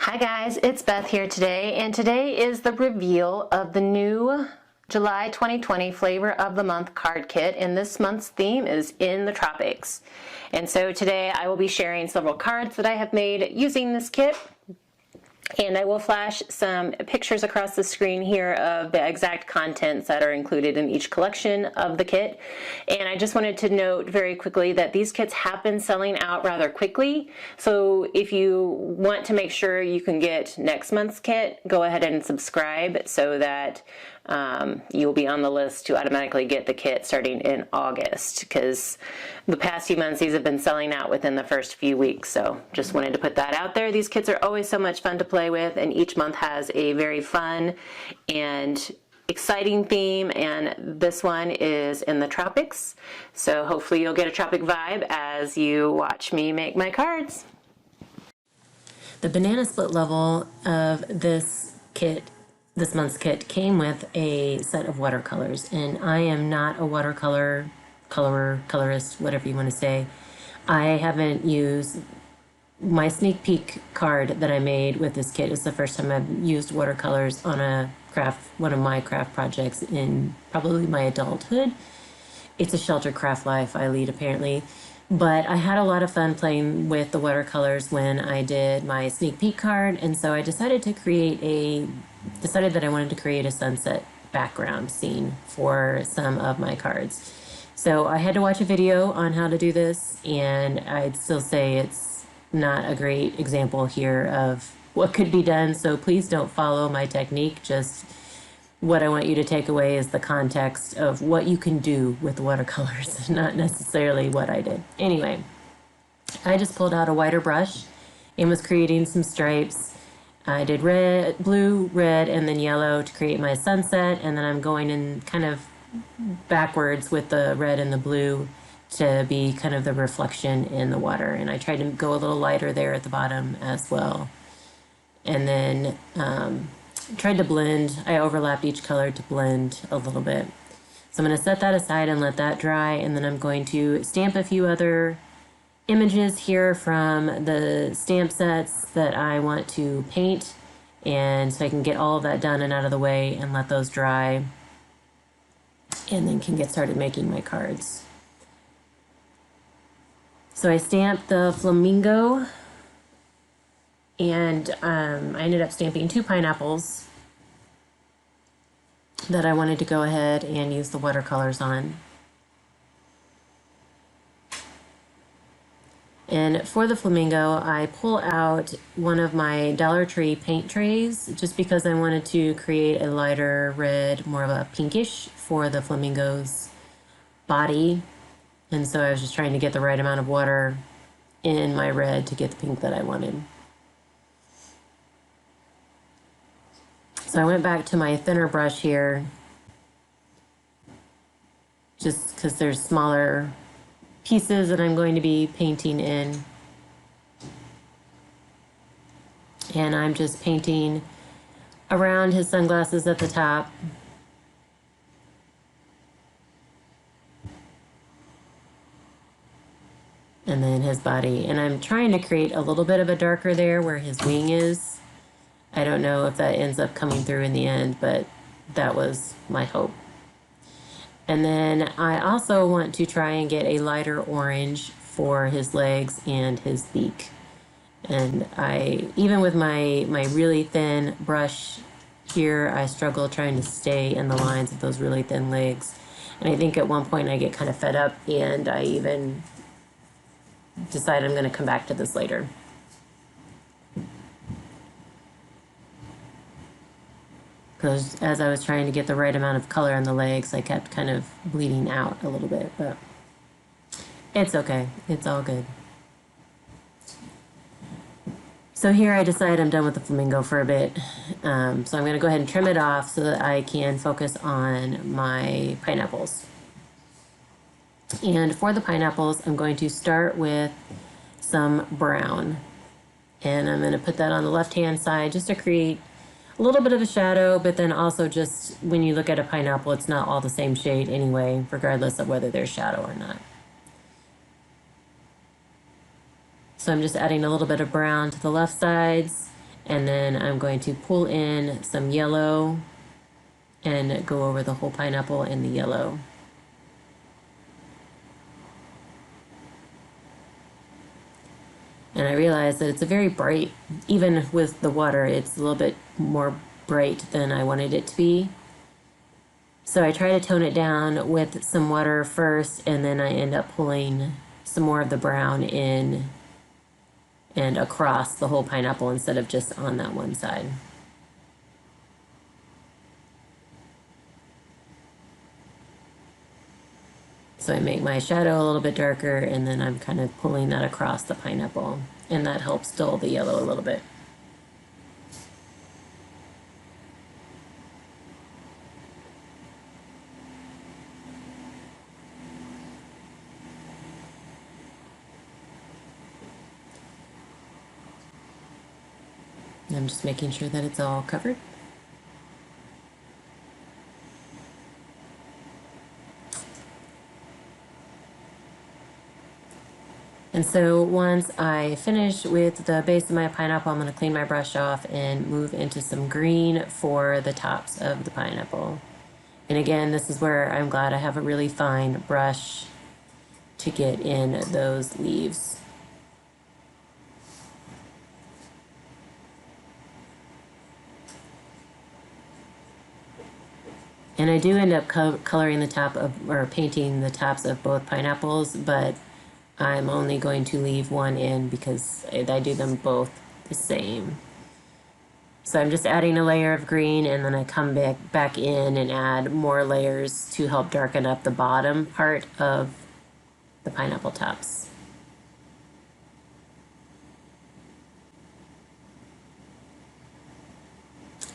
Hi guys, it's Beth here today, and today is the reveal of the new July 2020 Flavor of the Month card kit, and this month's theme is In the Tropics. And so today I will be sharing several cards that I have made using this kit, and I will flash some pictures across the screen here of the exact contents that are included in each collection of the kit. And I just wanted to note very quickly that these kits have been selling out rather quickly. So if you want to make sure you can get next month's kit, go ahead and subscribe so that you'll be on the list to automatically get the kit starting in August, because the past few months these have been selling out within the first few weeks. So just wanted to put that out there. These kits are always so much fun to play with, and each month has a very fun and exciting theme, and this one is In the Tropics. So hopefully you'll get a tropic vibe as you watch me make my cards. The banana split level of this month's kit came with a set of watercolors, and I am not a colorist, whatever you want to say. I haven't used my sneak peek card that I made with this kit. Is the first time I've used watercolors on one of my craft projects in probably my adulthood. It's a sheltered craft life I lead, apparently. But I had a lot of fun playing with the watercolors when I did my sneak peek card, and so I decided that I wanted to create a sunset background scene for some of my cards. So I had to watch a video on how to do this, and I'd still say it's not a great example here of what could be done, so please don't follow my technique. Just what I want you to take away is the context of what you can do with watercolors, not necessarily what I did. Anyway, I just pulled out a whiter brush and was creating some stripes. I did red, blue, red, and then yellow to create my sunset, and then I'm going in kind of backwards with the red and the blue to be kind of the reflection in the water. And I tried to go a little lighter there at the bottom as well. And then tried to blend. I overlapped each color to blend a little bit. So I'm going to set that aside and let that dry, and then I'm going to stamp a few other images here from the stamp sets that I want to paint, and so I can get all of that done and out of the way and let those dry, and then can get started making my cards. So I stamped the flamingo, and I ended up stamping 2 pineapples that I wanted to go ahead and use the watercolors on. And for the flamingo, I pull out one of my Dollar Tree paint trays just because I wanted to create a lighter red, more of a pinkish for the flamingo's body. And so I was just trying to get the right amount of water in my red to get the pink that I wanted. So I went back to my thinner brush here just because there's smaller pieces that I'm going to be painting in. And I'm just painting around his sunglasses at the top. And then his body. And I'm trying to create a little bit of a darker there where his wing is. I don't know if that ends up coming through in the end, but that was my hope. And then I also want to try and get a lighter orange for his legs and his beak. And even with my really thin brush here, I struggle trying to stay in the lines of those really thin legs. And I think at one point I get kind of fed up, and I even decide I'm going to come back to this later. Because as I was trying to get the right amount of color on the legs, I kept kind of bleeding out a little bit, but it's okay. It's all good. So here I decide I'm done with the flamingo for a bit. So I'm going to go ahead and trim it off so that I can focus on my pineapples. And for the pineapples, I'm going to start with some brown. And I'm going to put that on the left-hand side just to create a little bit of a shadow, but then also just when you look at a pineapple, it's not all the same shade anyway, regardless of whether there's shadow or not. So I'm just adding a little bit of brown to the left sides And then I'm going to pull in some yellow and go over the whole pineapple in the yellow. And I realized that it's a very bright, even with the water, it's a little bit more bright than I wanted it to be. So I try to tone it down with some water first, and then I end up pulling some more of the brown in and across the whole pineapple instead of just on that one side. So I make my shadow a little bit darker, and then I'm kind of pulling that across the pineapple, and that helps dull the yellow a little bit. I'm just making sure that it's all covered. And so once I finish with the base of my pineapple, I'm going to clean my brush off and move into some green for the tops of the pineapple. And again, this is where I'm glad I have a really fine brush to get in those leaves. And I do end up coloring the top of, or painting the tops of both pineapples, but I'm only going to leave one in because I do them both the same. So I'm just adding a layer of green, and then I come back in and add more layers to help darken up the bottom part of the pineapple tops.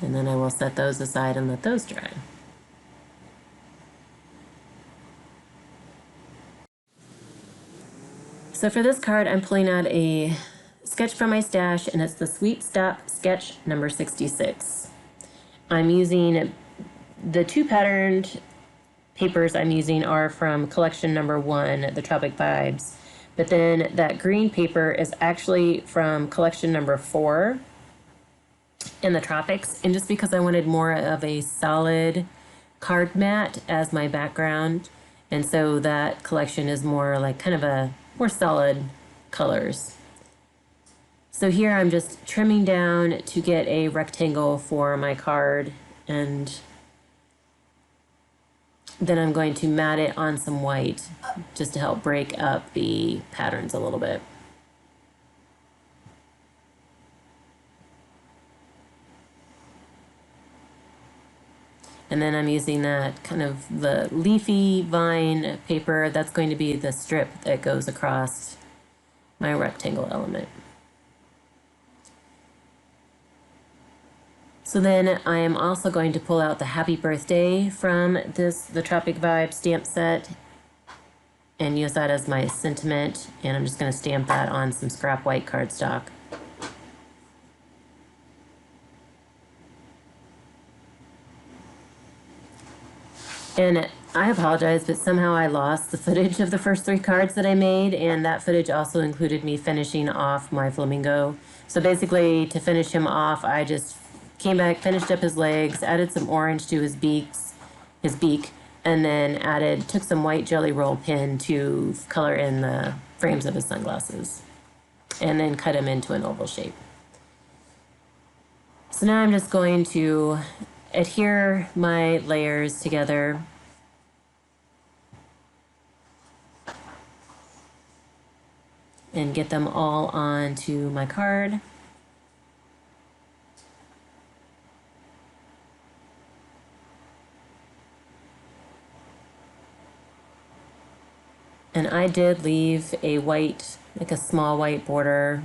And then I will set those aside and let those dry. So for this card, I'm pulling out a sketch from my stash, and it's the Sweet Stop sketch number 66. I'm using the two patterned papers I'm using are from collection number 1, the Tropic Vibes. But then that green paper is actually from collection number 4, In the Tropics. And just because I wanted more of a solid card mat as my background, and so that collection is more like kind of a more solid colors. So here I'm just trimming down to get a rectangle for my card, and then I'm going to mat it on some white just to help break up the patterns a little bit. And then I'm using that kind of the leafy vine paper. That's going to be the strip that goes across my rectangle element. So then I am also going to pull out the Happy Birthday from the Tropic Vibe stamp set and use that as my sentiment. And I'm just going to stamp that on some scrap white cardstock. And I apologize, but somehow I lost the footage of the first 3 cards that I made, and that footage also included me finishing off my flamingo. So basically, to finish him off, I just came back, finished up his legs, added some orange to his beak, and then took some white jelly roll pen to color in the frames of his sunglasses, and then cut him into an oval shape. So now I'm just going to adhere my layers together. And get them all onto my card. And I did leave a white, like a small white border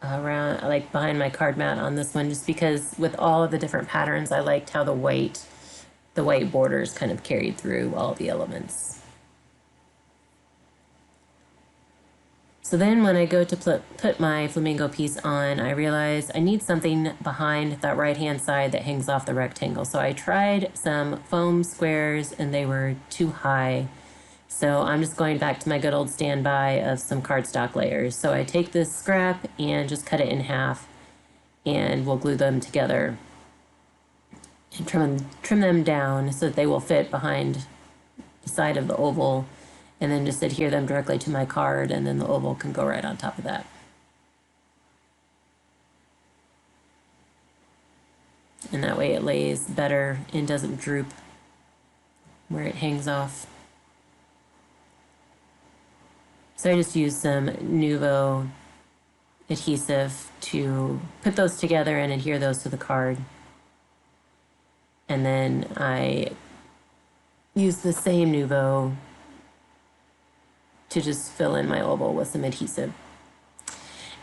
around, like behind my card mat on this one, just because with all of the different patterns, I liked how the white borders kind of carried through all the elements. So then when I go to put my flamingo piece on, I realize I need something behind that right-hand side that hangs off the rectangle. So I tried some foam squares and they were too high. So I'm just going back to my good old standby of some cardstock layers. So I take this scrap and just cut it in half and we'll glue them together and trim them down so that they will fit behind the side of the oval, and then just adhere them directly to my card, and then the oval can go right on top of that. And that way it lays better and doesn't droop where it hangs off. So I just used some Nuvo adhesive to put those together and adhere those to the card. And then I used the same Nuvo to just fill in my oval with some adhesive.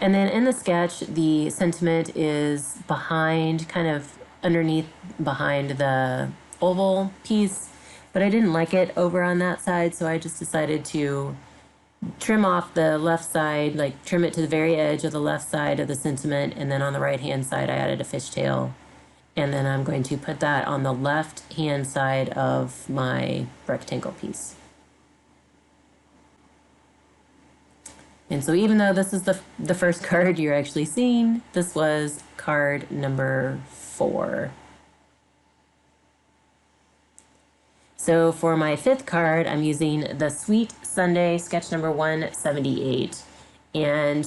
And then in the sketch, the sentiment is behind, kind of underneath behind the oval piece, but I didn't like it over on that side, so I just decided to trim off the left side, like trim it to the very edge of the left side of the sentiment, and then on the right hand side I added a fishtail, and then I'm going to put that on the left hand side of my rectangle piece. And so even though this is the first card you're actually seeing, this was card number 4. So for my 5th card, I'm using the Sweet Sunday sketch number 178. And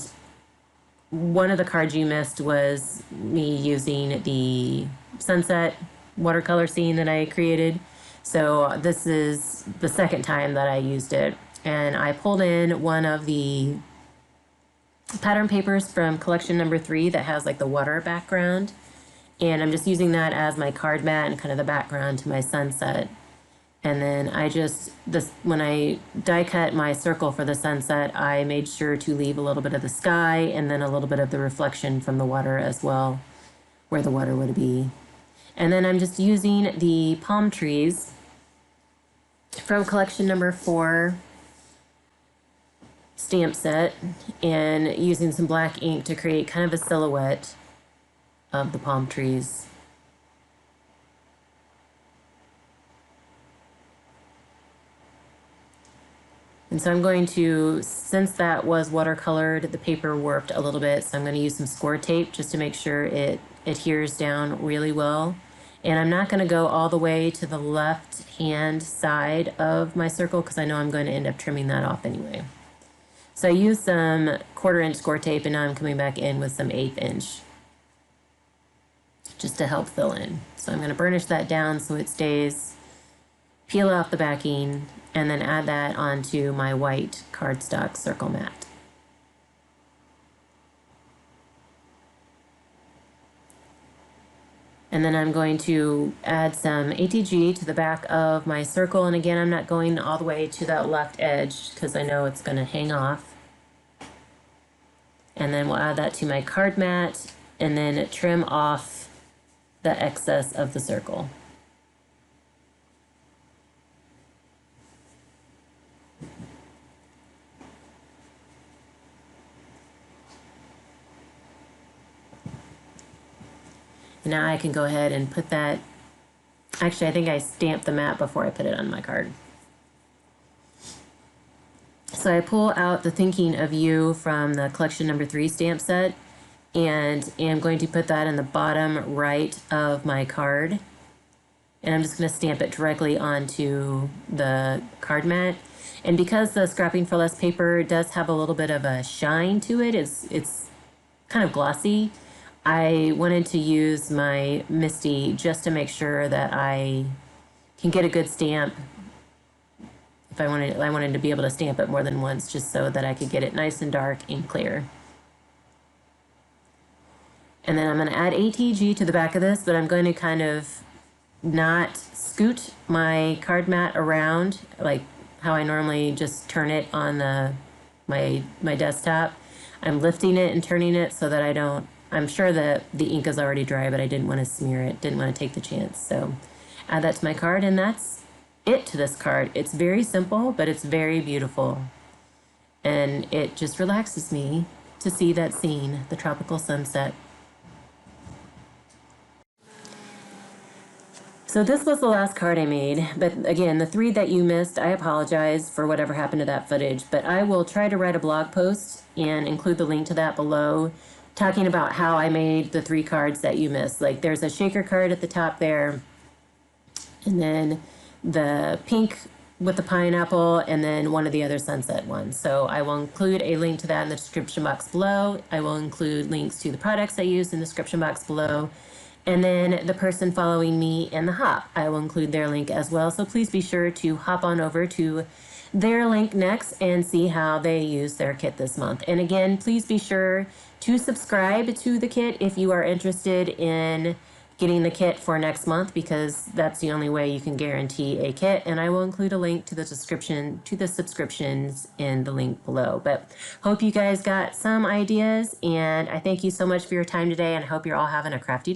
one of the cards you missed was me using the sunset watercolor scene that I created. So this is the second time that I used it. And I pulled in one of the pattern papers from collection number 3 that has like the water background. And I'm just using that as my card mat and kind of the background to my sunset. And then when I die cut my circle for the sunset, I made sure to leave a little bit of the sky and then a little bit of the reflection from the water as well, where the water would be. And then I'm just using the palm trees from collection number 4 stamp set and using some black ink to create kind of a silhouette of the palm trees. And so I'm going to, since that was watercolored, the paper warped a little bit, so I'm going to use some score tape just to make sure it adheres down really well. And I'm not going to go all the way to the left hand side of my circle because I know I'm going to end up trimming that off anyway. So I used some 1/4 inch score tape, and now I'm coming back in with some 1/8 inch just to help fill in. So I'm going to burnish that down so it stays, peel off the backing, and then add that onto my white cardstock circle mat. And then I'm going to add some ATG to the back of my circle. And again, I'm not going all the way to that left edge because I know it's going to hang off. And then we'll add that to my card mat and then trim off the excess of the circle. Now I can go ahead and put that, actually I think I stamped the mat before I put it on my card. So I pull out the Thinking of You from the collection number 3 stamp set and am going to put that in the bottom right of my card. And I'm just going to stamp it directly onto the card mat. And because the Scrapping for Less paper does have a little bit of a shine to it, it's kind of glossy, I wanted to use my Misty just to make sure that I can get a good stamp. If I wanted to be able to stamp it more than once just so that I could get it nice and dark and clear. And then I'm going to add ATG to the back of this, but I'm going to kind of not scoot my card mat around like how I normally just turn it on my desktop. I'm lifting it and turning it so that I'm sure that the ink is already dry, but I didn't want to smear it, didn't want to take the chance. So add that to my card, and that's it to this card. It's very simple, but it's very beautiful. And it just relaxes me to see that scene, the tropical sunset. So this was the last card I made, but again, the 3 that you missed, I apologize for whatever happened to that footage, but I will try to write a blog post and include the link to that below talking about how I made the 3 cards that you missed. Like there's a shaker card at the top there, and then the pink with the pineapple, and then one of the other sunset ones. So I will include a link to that in the description box below. I will include links to the products I used in the description box below. And then the person following me in the hop, I will include their link as well. So please be sure to hop on over to their link next and see how they use their kit this month. And again, please be sure to subscribe to the kit if you are interested in getting the kit for next month, because that's the only way you can guarantee a kit. And I will include a link to the description to the subscriptions in the link below. But hope you guys got some ideas, and I thank you so much for your time today, and I hope you're all having a crafty day.